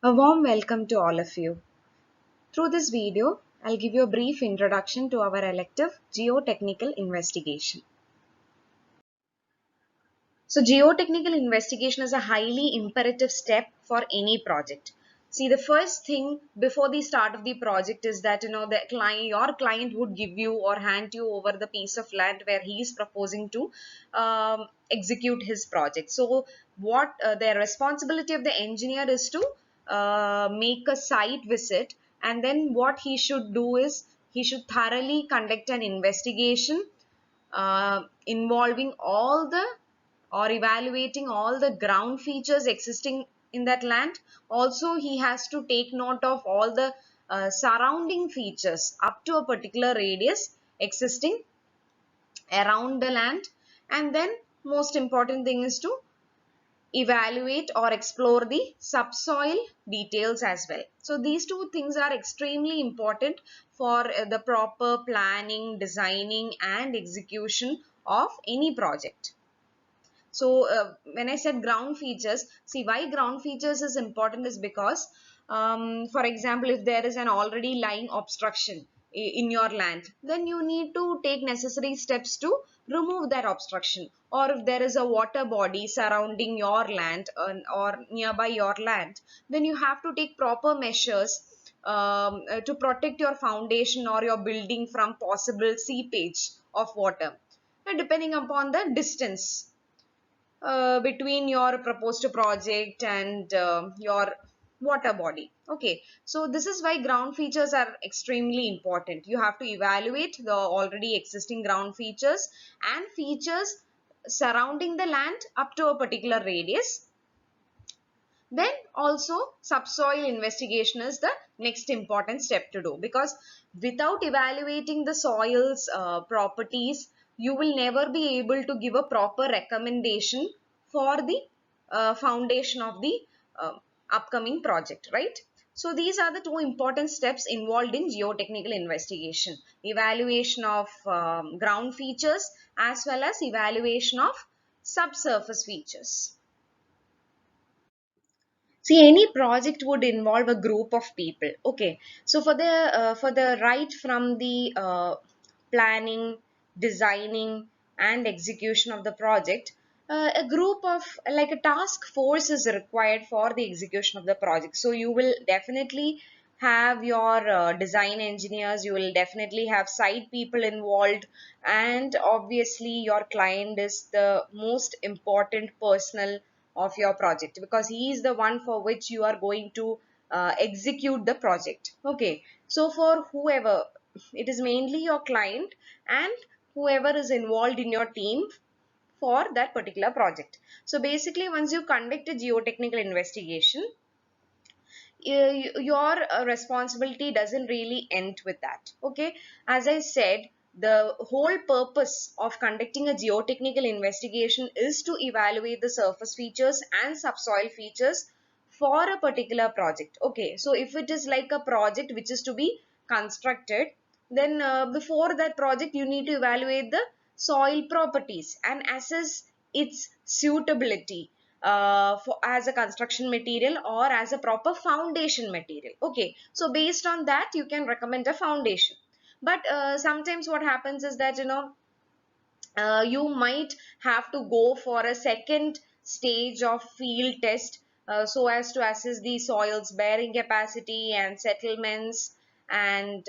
A warm welcome to all of you. Through this video, I'll give you a brief introduction to our elective Geotechnical Investigation. So, geotechnical investigation is a highly imperative step for any project. See, the first thing before the start of the project is that your client would give you or hand you over the piece of land where he is proposing to execute his project. So, what the responsibility of the engineer is to make a site visit, and then what he should do is he should thoroughly conduct an investigation involving all the or evaluating all the ground features existing in that land. Also, he has to take note of all the surrounding features up to a particular radius existing around the land. And then most important thing is to evaluate or explore the subsoil details as well. So these two things are extremely important for the proper planning, designing and execution of any project. So when I said ground features, see why ground features is important is because, for example, if there is an already lying obstruction in your land, then you need to take necessary steps to remove that obstruction. Or if there is a water body surrounding your land or nearby your land, then you have to take proper measures to protect your foundation or your building from possible seepage of water, depending upon the distance between your proposed project and your water body. Okay, so this is why ground features are extremely important. You have to evaluate the already existing ground features and features surrounding the land up to a particular radius. Then also subsoil investigation is the next important step to do, because without evaluating the soil's properties, you will never be able to give a proper recommendation for the foundation of the upcoming project, right? So these are the two important steps involved in geotechnical investigation: evaluation of ground features as well as evaluation of subsurface features. See, any project would involve a group of people. Okay, so for the right from the planning, designing and execution of the project, a group of like a task force is required for the execution of the project. So you will definitely have your design engineers, you will definitely have site people involved, and obviously your client is the most important personnel of your project, because he is the one for which you are going to execute the project. Okay, so for whoever, it is mainly your client and whoever is involved in your team for that particular project. So basically, once you conduct a geotechnical investigation, your responsibility doesn't really end with that. Okay, as I said, the whole purpose of conducting a geotechnical investigation is to evaluate the surface features and subsoil features for a particular project. Okay, so if it is like a project which is to be constructed, then before that project you need to evaluate the soil properties and assess its suitability for as a construction material or as a proper foundation material. Okay, so based on that you can recommend a foundation. But sometimes what happens is that you might have to go for a second stage of field test, so as to assess the soil's bearing capacity and settlements. And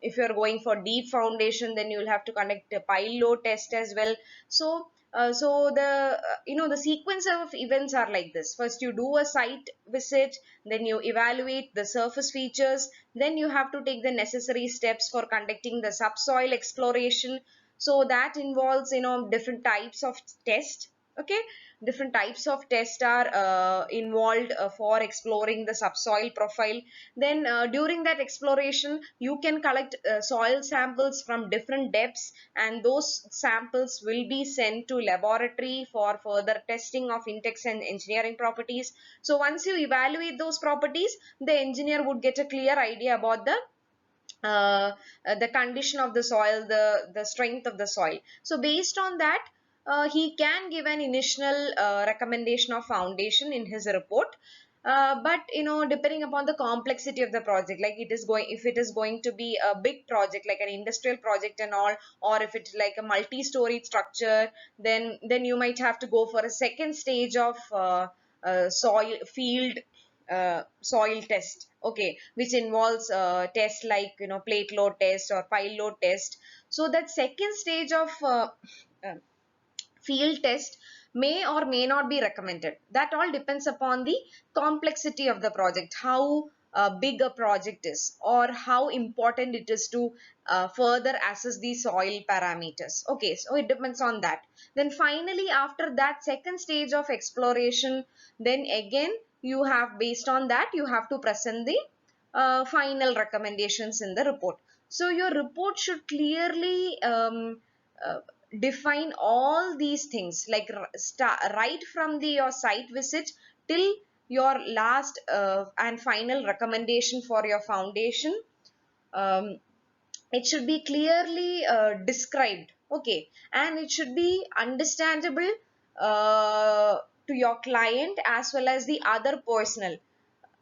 if you're going for deep foundation, then you'll have to conduct a pile load test as well. So the the sequence of events are like this: first you do a site visit, then you evaluate the surface features, then you have to take the necessary steps for conducting the subsoil exploration. So that involves different types of test. Okay, different types of tests are involved for exploring the subsoil profile. Then during that exploration you can collect soil samples from different depths, and those samples will be sent to laboratory for further testing of index and engineering properties. So once you evaluate those properties, the engineer would get a clear idea about the condition of the soil, the strength of the soil. So based on that, he can give an initial recommendation of foundation in his report. But depending upon the complexity of the project, like if it is going to be a big project like an industrial project and all, or if it's like a multi-story structure, then you might have to go for a second stage of soil test, okay, which involves tests like plate load test or pile load test. So that second stage of uh, field test may or may not be recommended. That all depends upon the complexity of the project, how big a project is, or how important it is to further assess the soil parameters. Okay, so it depends on that. Then finally, after that second stage of exploration, then again you have, based on that, you have to present the final recommendations in the report. So your report should clearly uh, define all these things, like right from your site visit till your last and final recommendation for your foundation. um, it should be clearly described, okay, and it should be understandable to your client as well as the other personnel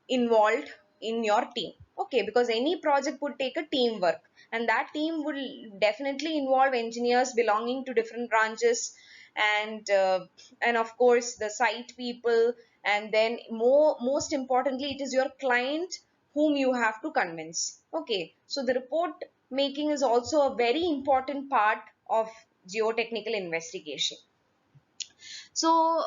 involved in your team, okay, because any project would take a teamwork, and that team will definitely involve engineers belonging to different branches, and of course the site people, and then most importantly it is your client whom you have to convince, okay. So the report making is also a very important part of geotechnical investigation. So,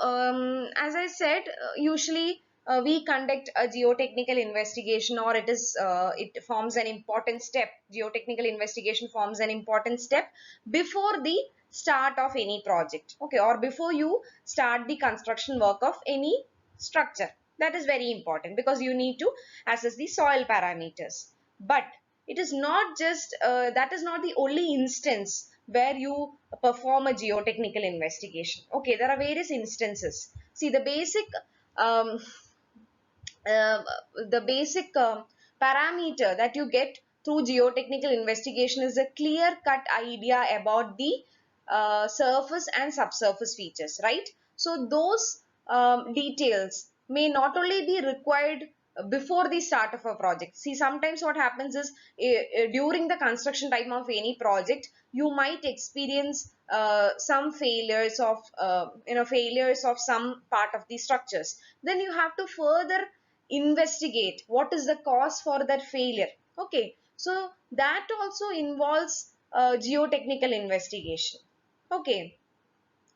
as I said, usually we conduct a geotechnical investigation, or it forms an important step. Geotechnical investigation forms an important step before the start of any project, okay, or before you start the construction work of any structure. That is very important because you need to assess the soil parameters. But it is not just that is not the only instance where you perform a geotechnical investigation. Okay, there are various instances. See, um, uh, the basic parameter that you get through geotechnical investigation is a clear cut idea about the surface and subsurface features, right? So those details may not only be required before the start of a project. See, sometimes what happens is during the construction time of any project, you might experience some failures of some part of the structures. Then you have to further investigate what is the cause for that failure, okay. So that also involves geotechnical investigation, okay.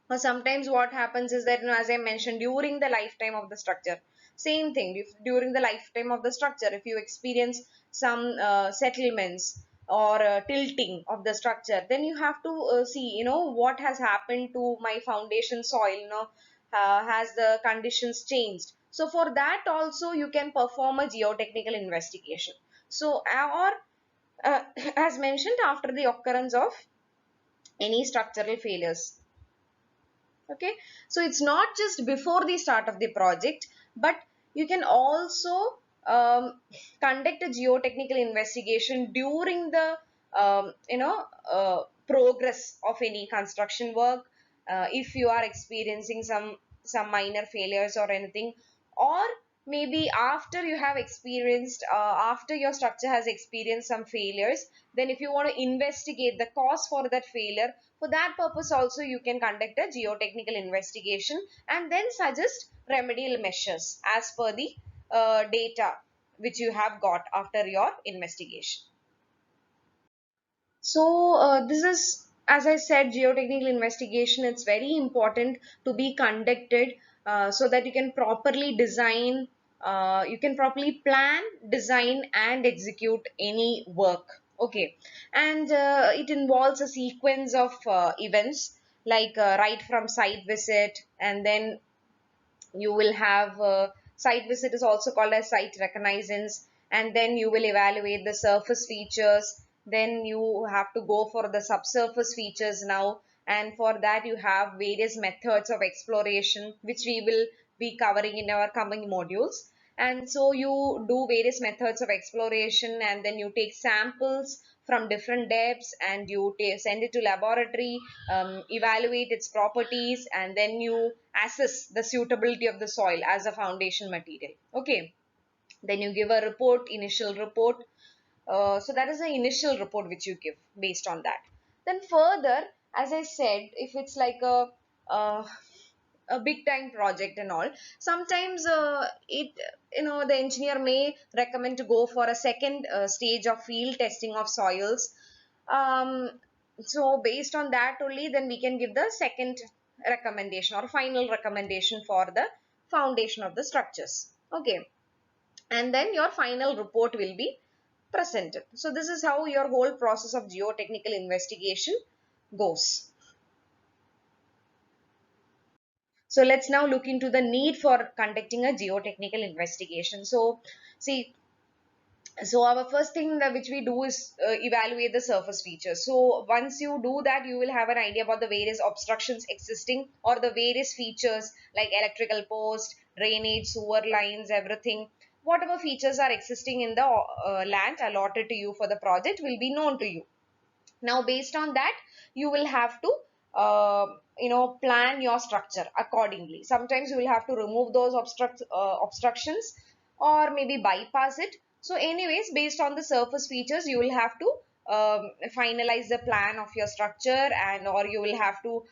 Or sometimes what happens is that, as I mentioned, during the lifetime of the structure, same thing, if during the lifetime of the structure, if you experience some settlements or tilting of the structure, then you have to see, what has happened to my foundation soil, has the conditions changed. So for that also you can perform a geotechnical investigation. So or as mentioned, after the occurrence of any structural failures, okay. So it's not just before the start of the project, but you can also conduct a geotechnical investigation during the progress of any construction work, if you are experiencing some minor failures or anything, or maybe after you have experienced after your structure has experienced some failures, then if you want to investigate the cause for that failure, for that purpose also you can conduct a geotechnical investigation and then suggest remedial measures as per the data which you have got after your investigation. So this is, as I said, geotechnical investigation. It's very important to be conducted so that you can properly plan, design, and execute any work. Okay, and it involves a sequence of events, like right from site visit, and then you will have site visit is also called as site reconnaissance, and then you will evaluate the surface features, then you have to go for the subsurface features now, and for that you have various methods of exploration which we will be covering in our coming modules. And so you do various methods of exploration, and then you take samples from different depths and you send it to laboratory, evaluate its properties, and then you assess the suitability of the soil as a foundation material. Okay, then you give a report, initial report. So that is the initial report which you give based on that. Then further, as I said, if it's like uh, a big time project and all, sometimes the engineer may recommend to go for a second stage of field testing of soils. um, so based on that only, then we can give the second recommendation or final recommendation for the foundation of the structures. Okay, and then your final report will be presented. So this is how your whole process of geotechnical investigation goes. So let's now look into the need for conducting a geotechnical investigation. So see, so our first thing that which we do is evaluate the surface features. So once you do that, you will have an idea about the various obstructions existing or the various features like electrical post, drainage, sewer lines, everything. Whatever features are existing in the land allotted to you for the project will be known to you. Now based on that, you will have to plan your structure accordingly. Sometimes you will have to remove those obstructions or maybe bypass it. So anyways, based on the surface features, you will have to finalize the plan of your structure, and or you will have to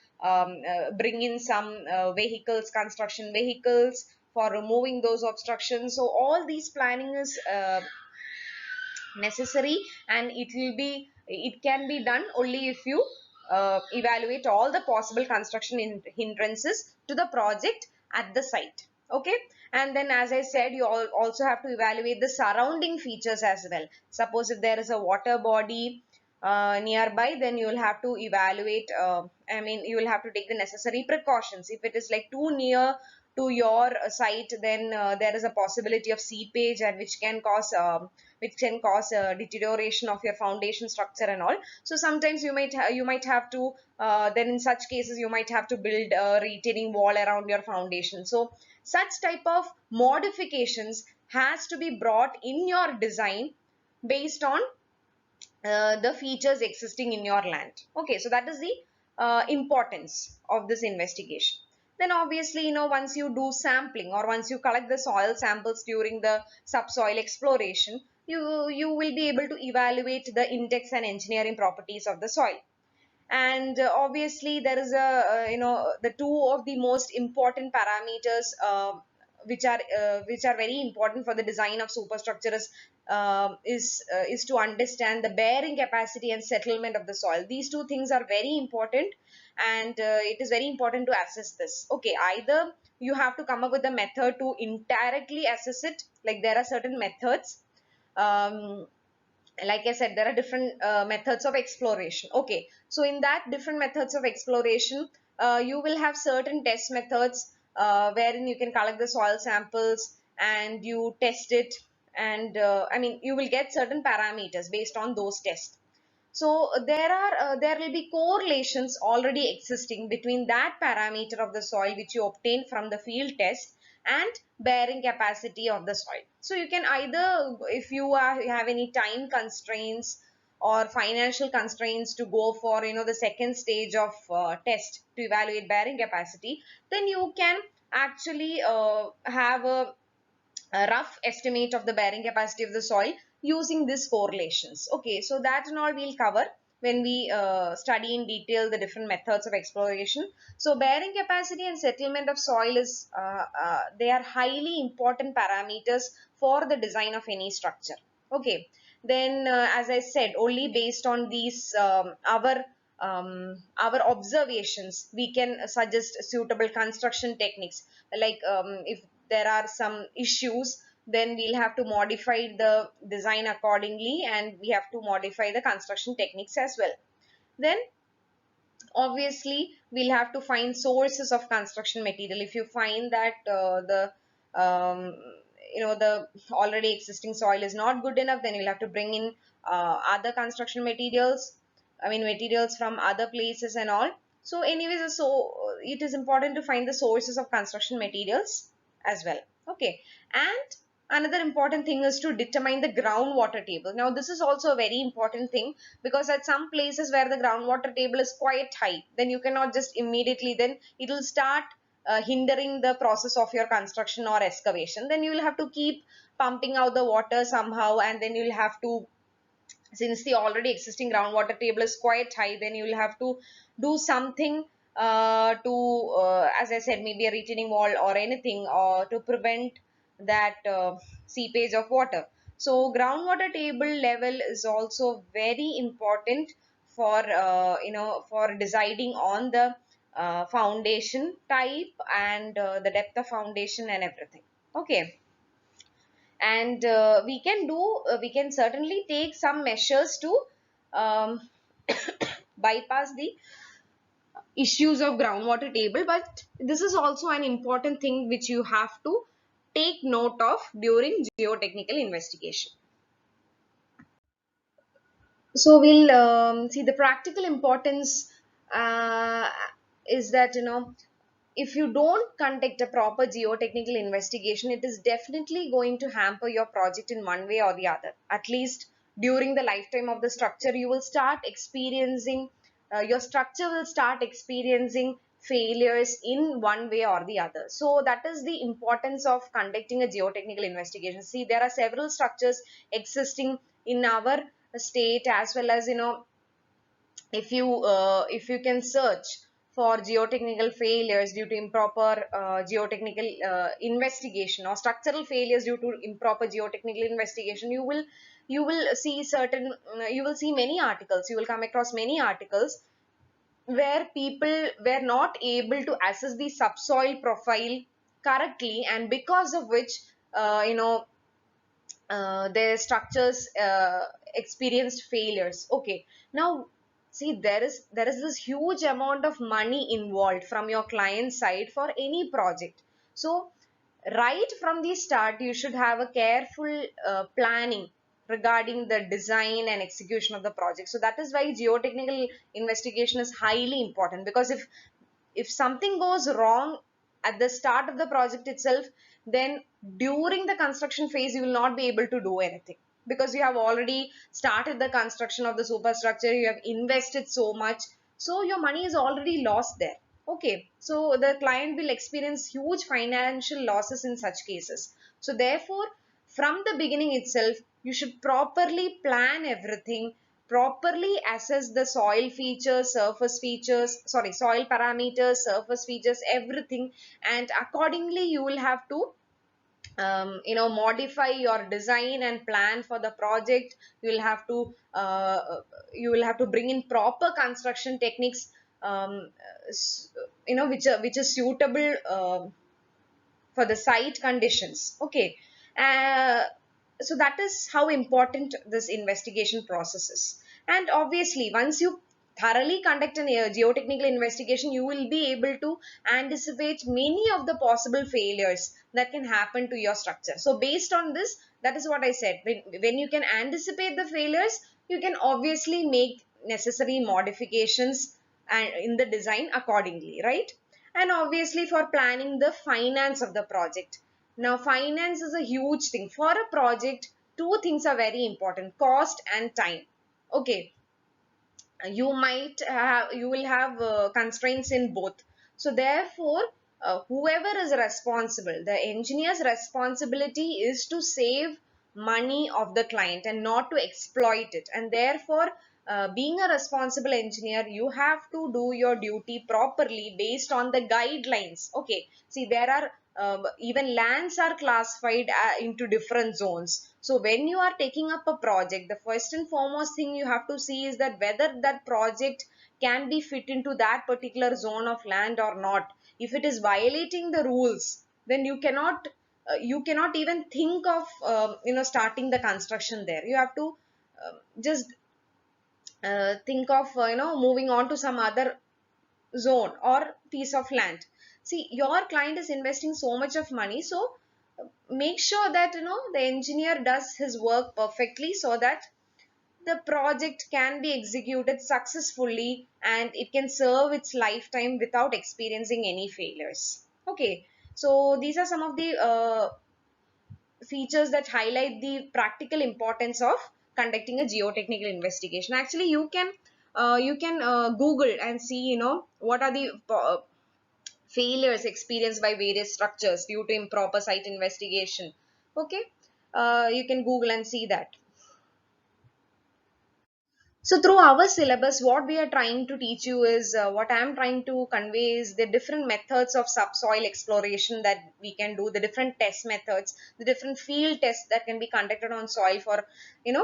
bring in some vehicles, construction vehicles, for removing those obstructions. So all these planning is necessary, and it can be done only if you evaluate all the possible construction hindrances to the project at the site. Okay, and then as I said, you also have to evaluate the surrounding features as well. Suppose if there is a water body nearby, then you will have to evaluate, you will have to take the necessary precautions. If it is like too near to your site, then there is a possibility of seepage, and which can cause deterioration of your foundation structure and all. So sometimes you might have to then in such cases you might have to build a retaining wall around your foundation. So such type of modifications has to be brought in your design based on the features existing in your land. Okay, so that is the importance of this investigation. Then obviously, once you do sampling or once you collect the soil samples during the subsoil exploration, you will be able to evaluate the index and engineering properties of the soil. And obviously there is the two of the most important parameters which are very important for the design of superstructure is to understand the bearing capacity and settlement of the soil. These two things are very important, and it is very important to assess this. Okay, either you have to come up with a method to indirectly assess it, like there are certain methods. Like I said, there are different methods of exploration. Okay, so in that different methods of exploration, you will have certain test methods wherein you can collect the soil samples and you test it, and you will get certain parameters based on those tests. So there will be correlations already existing between that parameter of the soil which you obtained from the field test and bearing capacity of the soil. So you can either, if have any time constraints or financial constraints to go for the second stage of test to evaluate bearing capacity, then you can actually have a rough estimate of the bearing capacity of the soil using these correlations. Okay, so that and all we'll cover when we study in detail the different methods of exploration. So bearing capacity and settlement of soil they are highly important parameters for the design of any structure. Okay, then as I said, only based on these our observations we can suggest suitable construction techniques. Like if there are some issues, then we'll have to modify the design accordingly, and we have to modify the construction techniques as well. Then obviously we'll have to find sources of construction material. If you find that um, the already existing soil is not good enough, then you'll have to bring in other construction materials, materials from other places and all. So anyways, so it is important to find the sources of construction materials as well. Okay, and Another important thing is to determine the groundwater table. Now this is also a very important thing, because at some places where the groundwater table is quite high, then you cannot just immediately, then it will start hindering the process of your construction or excavation. Then you will have to keep pumping out the water somehow, and then you'll have to, since the already existing groundwater table is quite high, then you will have to do something to, as I said, maybe a retaining wall or anything, or to prevent that seepage of water. So groundwater table level is also very important for for deciding on the foundation type and the depth of foundation and everything. Okay. And we can certainly take some measures to um, bypass the issues of groundwater table, but this is also an important thing which you have to take note of during geotechnical investigation. So we'll see the practical importance uh, is that, if you don't conduct a proper geotechnical investigation, it is definitely going to hamper your project in one way or the other. At least during the lifetime of the structure, you will start experiencing, your structure will start experiencing failures in one way or the other. So that is the importance of conducting a geotechnical investigation. See, there are several structures existing in our state, as well as, if you can search for geotechnical failures due to improper geotechnical investigation, or structural failures due to improper geotechnical investigation, you will see certain, you will see many articles, you will come across many articles where people were not able to assess the subsoil profile correctly, and because of which, their structures experienced failures. Okay, now see, there is this huge amount of money involved from your client side for any project. So right from the start, you should have a careful planning regarding the design and execution of the project. So that is why geotechnical investigation is highly important, because if something goes wrong at the start of the project itself, then during the construction phase you will not be able to do anything, because you have already started the construction of the superstructure, you have invested so much, so your money is already lost there. Okay, so the client will experience huge financial losses in such cases. So therefore, from the beginning itself, you should properly plan everything, properly assess the soil features, surface features, sorry, soil parameters, surface features, everything, and accordingly you will have to modify your design and plan for the project. You will have to bring in proper construction techniques, which is suitable for the site conditions. Okay. uh, so that is how important this investigation process is. And obviously, once you thoroughly conduct a geotechnical investigation, you will be able to anticipate many of the possible failures that can happen to your structure. So based on this, that is what I said, when you can anticipate the failures, you can obviously make necessary modifications and in the design accordingly, right? And obviously, for planning the finance of the project. Now finance is a huge thing for a project. Two things are very important: cost and time. Okay, you will have constraints in both. So therefore, whoever is responsible, the engineer's responsibility is to save money of the client and not to exploit it. And therefore, being a responsible engineer, you have to do your duty properly based on the guidelines. Okay, see, there are even lands are classified into different zones. So when you are taking up a project, the first and foremost thing you have to see is that whether that project can be fit into that particular zone of land or not. If it is violating the rules, then you cannot even think of starting the construction there. You have to just think of moving on to some other zone or piece of land. See, your client is investing so much of money, so make sure that the engineer does his work perfectly, so that the project can be executed successfully and it can serve its lifetime without experiencing any failures. Okay, so these are some of the features that highlight the practical importance of conducting a geotechnical investigation. Actually, you can Google and see, what are the failures experienced by various structures due to improper site investigation. Okay, you can Google and see that. So through our syllabus, what we are trying to teach you is, what I am trying to convey is the different methods of subsoil exploration that we can do, the different test methods, the different field tests that can be conducted on soil for,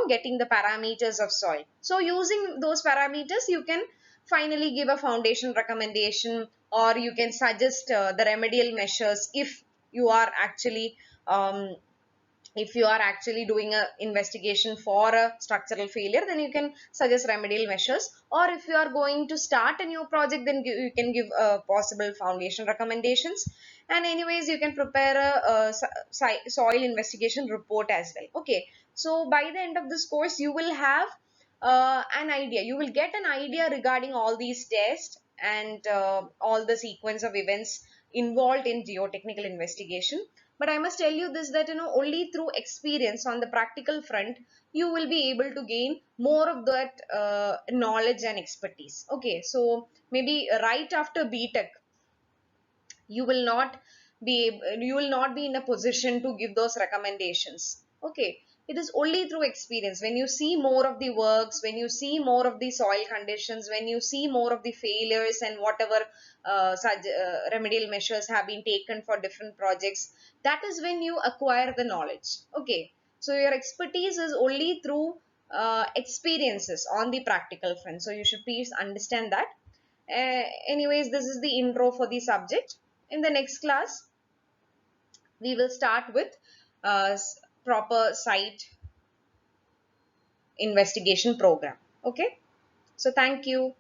getting the parameters of soil. So using those parameters, you can finally give a foundation recommendation, or you can suggest the remedial measures you are actually um, if you are actually doing a investigation for a structural failure, then you can suggest remedial measures. Or if you are going to start a new project, then you can give possible foundation recommendations. And anyways, you can prepare a soil investigation report as well. Okay, so by the end of this course, you will have an idea, you will get an idea regarding all these tests and all the sequence of events involved in geotechnical investigation. But I must tell you this, that only through experience on the practical front, you will be able to gain more of that knowledge and expertise. Okay, so maybe right after BTech, you will not you will not be in a position to give those recommendations. Okay, it is only through experience, when you see more of the works, when you see more of the soil conditions, when you see more of the failures and whatever such remedial measures have been taken for different projects, that is when you acquire the knowledge. Okay, so your expertise is only through experiences on the practical front, so you should please understand that. Anyways, this is the intro for the subject. In the next class, we will start with proper site investigation program. Okay, so thank you.